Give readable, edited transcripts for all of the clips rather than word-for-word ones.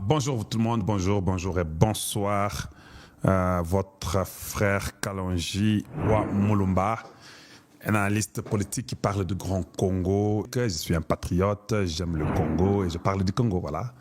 Bonjour tout le monde, bonjour et bonsoir. Votre frère Kalonji Wa Mulumba, un analyste politique qui parle du Grand Congo. Je suis un patriote, j'aime le Congo et je parle du Congo, voilà.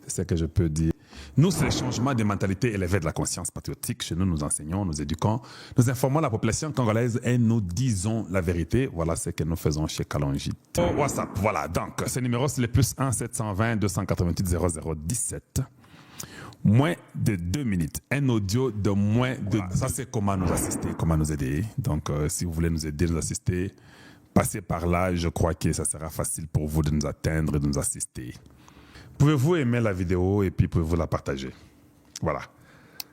C'est ce que je peux dire. Nous, c'est le changement des mentalités et l'éveil de la conscience patriotique. Chez nous, nous enseignons, nous éduquons, nous informons la population congolaise et nous disons la vérité. Voilà ce que nous faisons chez Kalonji. WhatsApp, voilà. Donc, ce numéro, c'est le plus 1 720 288 0017. Moins de 2 minutes. Un audio de moins de... Voilà. Ça, c'est comment nous assister, comment nous aider. Donc, si vous voulez nous aider, nous assister, passez par là. Je crois que ça sera facile pour vous de nous atteindre et de nous assister. Pouvez-vous aimer la vidéo et puis pouvez-vous la partager. Voilà.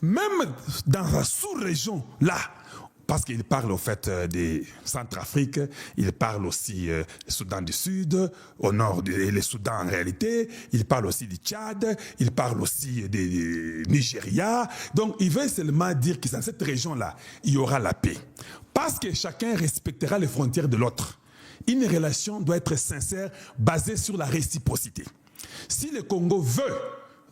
Même dans la sous-région, là, parce qu'il parle au fait des Centrafrique, il parle aussi du Soudan du Sud, au nord le Soudan en réalité, il parle aussi du Tchad, il parle aussi du Nigeria. Donc il veut seulement dire que dans cette région-là, il y aura la paix. Parce que chacun respectera les frontières de l'autre. Une relation doit être sincère, basée sur la réciprocité. Si le Congo veut,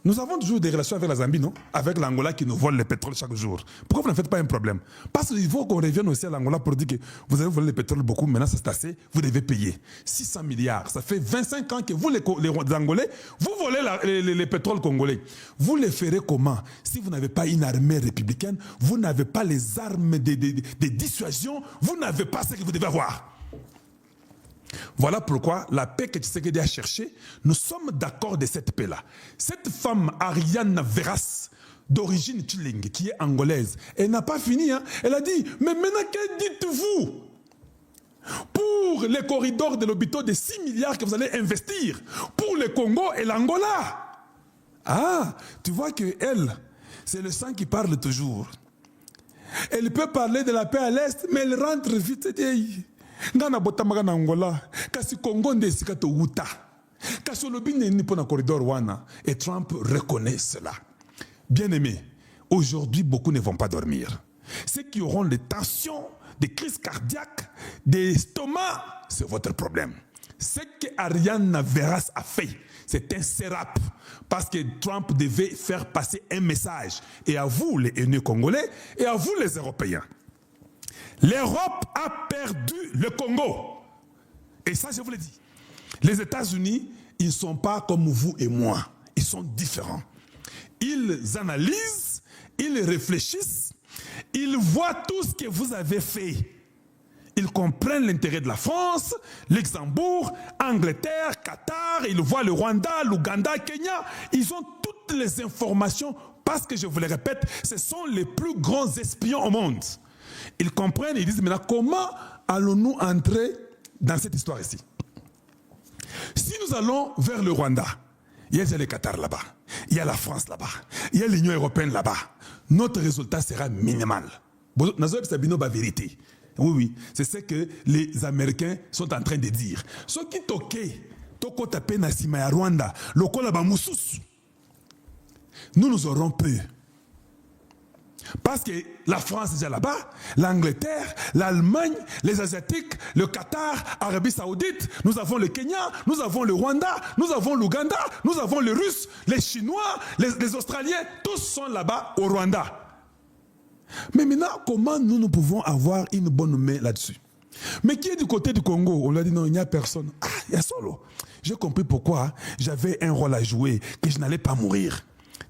nous avons toujours des relations avec la Zambie, non? Avec l'Angola qui nous vole le pétrole chaque jour. Pourquoi vous n'en faites pas un problème? Parce qu'il faut qu'on revienne aussi à l'Angola pour dire que vous avez volé le pétrole beaucoup, maintenant c'est assez, vous devez payer 600 milliards. Ça fait 25 ans que vous, les Angolais, vous volez les pétroles congolais. Vous les ferez comment? Si vous n'avez pas une armée républicaine, vous n'avez pas les armes de dissuasion, vous n'avez pas ce que vous devez avoir. Voilà pourquoi la paix que Tshisekedi a cherchée, nous sommes d'accord de cette paix-là. Cette femme, Ariane Veras, d'origine Tchiling, qui est angolaise, elle n'a pas fini. Hein. Elle a dit, mais maintenant, que dites-vous pour les corridors de l'hôpital de 6 milliards que vous allez investir pour le Congo et l'Angola? Ah, tu vois que elle, c'est le sang qui parle toujours. Elle peut parler de la paix à l'Est, mais elle rentre vite. Ngana botamaka na Angola kasi Congo nde esika to wuta kasi olobi nini pona corridor wana et Trump reconnaît cela. Bien aimé, aujourd'hui beaucoup ne vont pas dormir. Ceux qui auront des tensions, des crises cardiaques, des estomacs, c'est votre problème. Ce que Ariane Veras a fait, c'est un sérap parce que Trump devait faire passer un message et à vous les haineux congolais et à vous les Européens. L'Europe a perdu le Congo. Et ça, je vous le dis. Les États-Unis, ils ne sont pas comme vous et moi. Ils sont différents. Ils analysent, ils réfléchissent, ils voient tout ce que vous avez fait. Ils comprennent l'intérêt de la France, Luxembourg, Angleterre, Qatar, ils voient le Rwanda, l'Ouganda, Kenya. Ils ont toutes les informations parce que, je vous le répète, ce sont les plus grands espions au monde. Ils comprennent, ils disent maintenant comment allons-nous entrer dans cette histoire ici? Si nous allons vers le Rwanda, il y a le Qatar là-bas, il y a la France là-bas, il y a l'Union européenne là-bas, notre résultat sera minimal. Vérité. Oui, c'est ce que les Américains sont en train de dire. Ce qui toqué, toko tapé na sima ya Rwanda, lokola ba mususu. Nous aurons peur. Parce que la France est déjà là-bas, l'Angleterre, l'Allemagne, les Asiatiques, le Qatar, Arabie Saoudite, nous avons le Kenya, nous avons le Rwanda, nous avons l'Ouganda, nous avons les Russes, les Chinois, les Australiens, tous sont là-bas au Rwanda. Mais maintenant, comment nous pouvons avoir une bonne main là-dessus? Mais qui est du côté du Congo? On lui a dit non, il n'y a personne. Ah, il y a solo. J'ai compris pourquoi j'avais un rôle à jouer, que je n'allais pas mourir.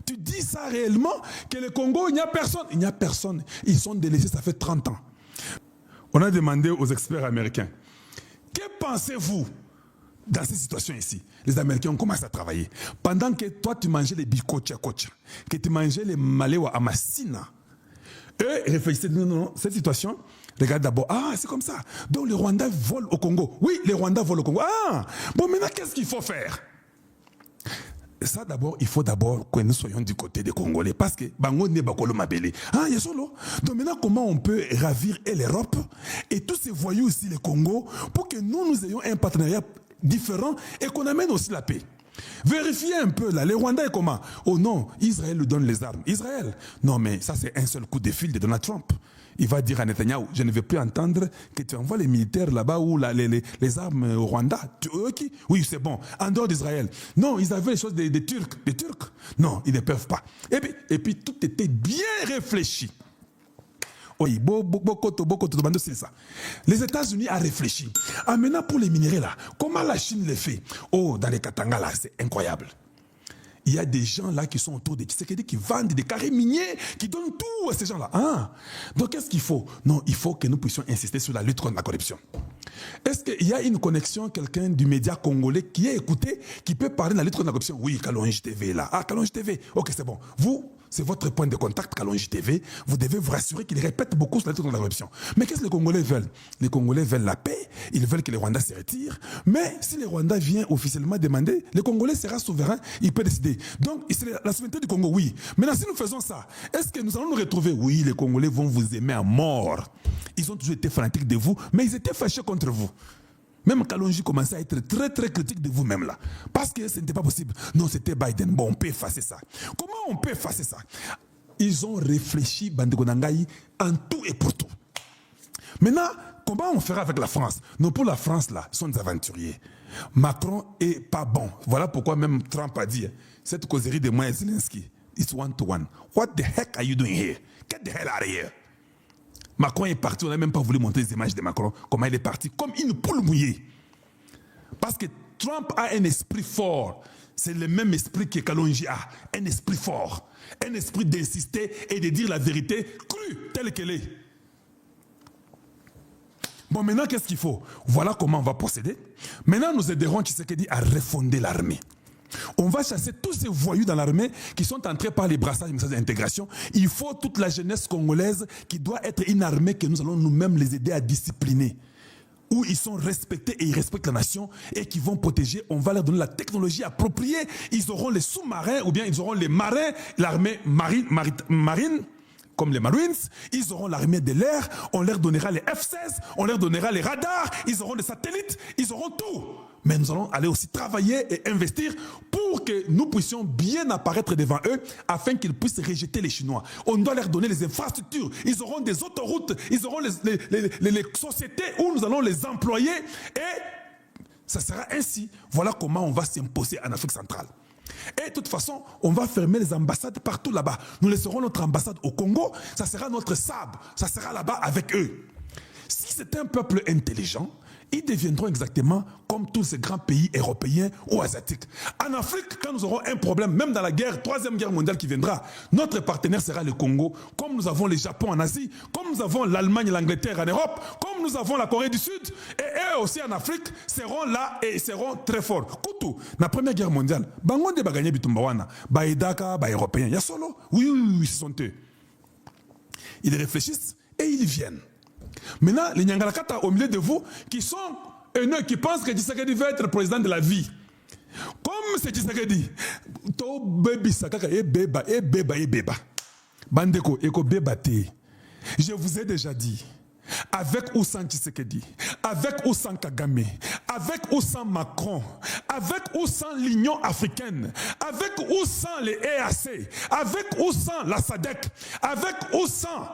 Tu dis ça réellement, que le Congo, il n'y a personne? Il n'y a personne. Ils sont délaissés, ça fait 30 ans. On a demandé aux experts américains, que pensez-vous dans ces situations ici? Les Américains ont commencé à travailler. Pendant que toi, tu mangeais les bikocha, que tu mangeais les malewa amasina, eux réfléchissaient, non, cette situation, regarde d'abord, ah, c'est comme ça. Donc les Rwandais volent au Congo. Oui, les Rwandais volent au Congo. Ah, bon, maintenant, qu'est-ce qu'il faut faire? Ça d'abord, il faut d'abord que nous soyons du côté des Congolais parce que bango ne bakolo mabele. Ah, il y a solo. Donc maintenant, comment on peut ravir l'Europe et tous ces voyous ici, les Congo, pour que nous ayons un partenariat différent et qu'on amène aussi la paix. Vérifiez un peu là, les Rwandais comment? Oh non, Israël lui donne les armes. Israël? Non mais ça c'est un seul coup de fil de Donald Trump. il va dire à Netanyahou, je ne veux plus entendre que tu envoies les militaires là-bas ou les armes au Rwanda. Oui, c'est bon. En dehors d'Israël. Non, ils avaient les choses des Turcs. Des Turcs. Non, ils ne peuvent pas. Et puis tout était bien réfléchi. Oui, c'est ça. Les États-Unis ont réfléchi. Ah, maintenant, pour les minéraux, là, comment la Chine les fait? Oh, dans les Katanga, là, c'est incroyable. Il y a des gens là qui sont autour de Tshisekedi qui vendent des carrés miniers, qui donnent tout à ces gens-là. Ah. Donc, qu'est-ce qu'il faut? Non, il faut que nous puissions insister sur la lutte contre la corruption. Est-ce qu'il y a une connexion, quelqu'un du média congolais qui est écouté, qui peut parler de la lutte contre la corruption? Oui, Kalonji TV là. Ah, Kalonji TV. Ok, c'est bon. Vous, c'est votre point de contact, Kalonji TV. Vous devez vous rassurer qu'il répète beaucoup sur la lutte contre la corruption. Mais qu'est-ce que les Congolais veulent? Les Congolais veulent la paix. Ils veulent que les Rwandais se retirent. Mais si les Rwandais viennent officiellement demander, les Congolais seront souverains. Ils peuvent décider. Donc, c'est la souveraineté du Congo, oui. Maintenant, si nous faisons ça, est-ce que nous allons nous retrouver? Oui, les Congolais vont vous aimer à mort. Ils ont toujours été fanatiques de vous, mais ils étaient fâchés contre vous. Même Kalonji commençait à être très très critique de vous-même là. Parce que ce n'était pas possible. Non, c'était Biden. Bon, on peut effacer ça. Comment on peut effacer ça? Ils ont réfléchi, Bandegonangaï, en tout et pour tout. Maintenant, comment on fera avec la France? Non, pour la France là, ils sont des aventuriers. Macron est pas bon. Voilà pourquoi même Trump a dit, cette causerie de moi et Zelensky, it's one-to-one. What the heck are you doing here? Get the hell out of here. Macron est parti, on n'a même pas voulu montrer les images de Macron, comment il est parti, comme une poule mouillée. Parce que Trump a un esprit fort. C'est le même esprit que Kalonji a. Un esprit fort. Un esprit d'insister et de dire la vérité crue, telle qu'elle est. Bon, maintenant, qu'est-ce qu'il faut? Voilà comment on va procéder. Maintenant, nous aiderons Tshisekedi à refonder l'armée. On va chasser tous ces voyous dans l'armée qui sont entrés par les brassages et messages d'intégration. Il faut toute la jeunesse congolaise qui doit être une armée que nous allons nous-mêmes les aider à discipliner. Où ils sont respectés et ils respectent la nation et qui vont protéger. On va leur donner la technologie appropriée. Ils auront les sous-marins ou bien ils auront les marins, l'armée marine comme les Marines, ils auront l'armée de l'air, on leur donnera les F-16, on leur donnera les radars, ils auront les satellites, ils auront tout. Mais nous allons aller aussi travailler et investir pour que nous puissions bien apparaître devant eux afin qu'ils puissent rejeter les Chinois. On doit leur donner les infrastructures, ils auront des autoroutes, ils auront les sociétés où nous allons les employer et ça sera ainsi. Voilà comment on va s'imposer en Afrique centrale. Et de toute façon, on va fermer les ambassades partout là-bas. Nous laisserons notre ambassade au Congo, ça sera notre sable, ça sera là-bas avec eux. Si c'est un peuple intelligent, ils deviendront exactement comme tous ces grands pays européens ou asiatiques. En Afrique, quand nous aurons un problème, même dans la guerre, troisième guerre mondiale qui viendra, notre partenaire sera le Congo, comme nous avons le Japon en Asie, comme nous avons l'Allemagne et l'Angleterre en Europe, comme nous avons la Corée du Sud, et eux aussi en Afrique seront là et seront très forts. Koutou, la première guerre mondiale, Bangonde va gagner Bitumbawana, Baïdaka, Européens, il y a solo. Oui, ce sont eux. Ils réfléchissent et ils viennent. Maintenant, les Nyangalakata au milieu de vous qui sont haineux, qui pensent que Tshisekedi va être président de la vie. Comme c'est Tshisekedi, to baby sakaka e beba. Bandeko eko beba te. Je vous ai déjà dit, avec ou sans Tshisekedi, avec ou sans Kagame, avec ou sans Macron, avec ou sans l'Union africaine, avec ou sans les EAC, avec ou sans la SADC, avec ou sans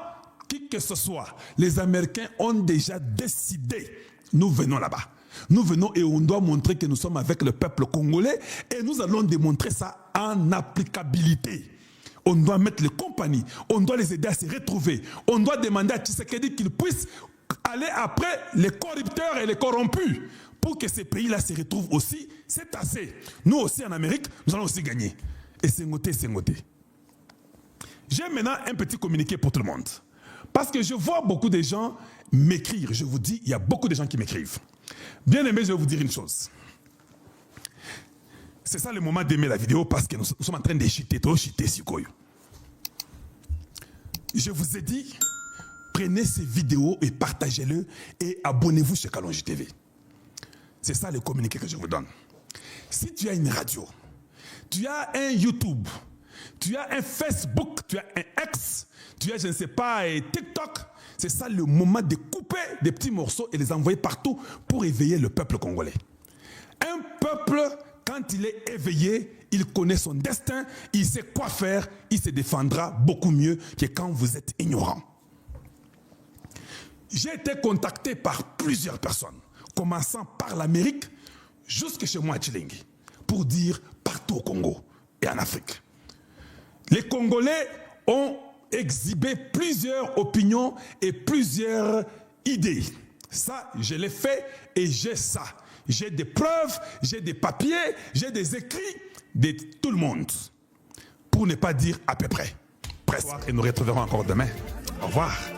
qui que ce soit, les Américains ont déjà décidé. Nous venons là-bas. Nous venons et on doit montrer que nous sommes avec le peuple congolais et nous allons démontrer ça en applicabilité. On doit mettre les compagnies, on doit les aider à se retrouver. On doit demander à Tshisekedi qu'il puisse aller après les corrupteurs et les corrompus pour que ces pays-là se retrouvent aussi. C'est assez. Nous aussi en Amérique, nous allons aussi gagner. Et c'est ngoté. J'ai maintenant un petit communiqué pour tout le monde. Parce que je vois beaucoup de gens m'écrire. Je vous dis, il y a beaucoup de gens qui m'écrivent. Bien aimé, je vais vous dire une chose. C'est ça le moment d'aimer la vidéo parce que nous sommes en train de chuter, trop chuter sur Koyo. Je vous ai dit, prenez ces vidéos et partagez-le et abonnez-vous chez Kalonji TV. C'est ça le communiqué que je vous donne. Si tu as une radio, tu as un YouTube, tu as un Facebook, tu as un X, tu as, je ne sais pas, TikTok, c'est ça le moment de couper des petits morceaux et les envoyer partout pour éveiller le peuple congolais. Un peuple, quand il est éveillé, il connaît son destin, il sait quoi faire, il se défendra beaucoup mieux que quand vous êtes ignorant. J'ai été contacté par plusieurs personnes, commençant par l'Amérique jusque chez moi à Tchilingi, pour dire partout au Congo et en Afrique. Les Congolais ont exhibé plusieurs opinions et plusieurs idées. Ça, je l'ai fait et j'ai ça. J'ai des preuves, j'ai des papiers, j'ai des écrits de tout le monde. Pour ne pas dire à peu près. Presque. Et nous retrouverons encore demain. Au revoir.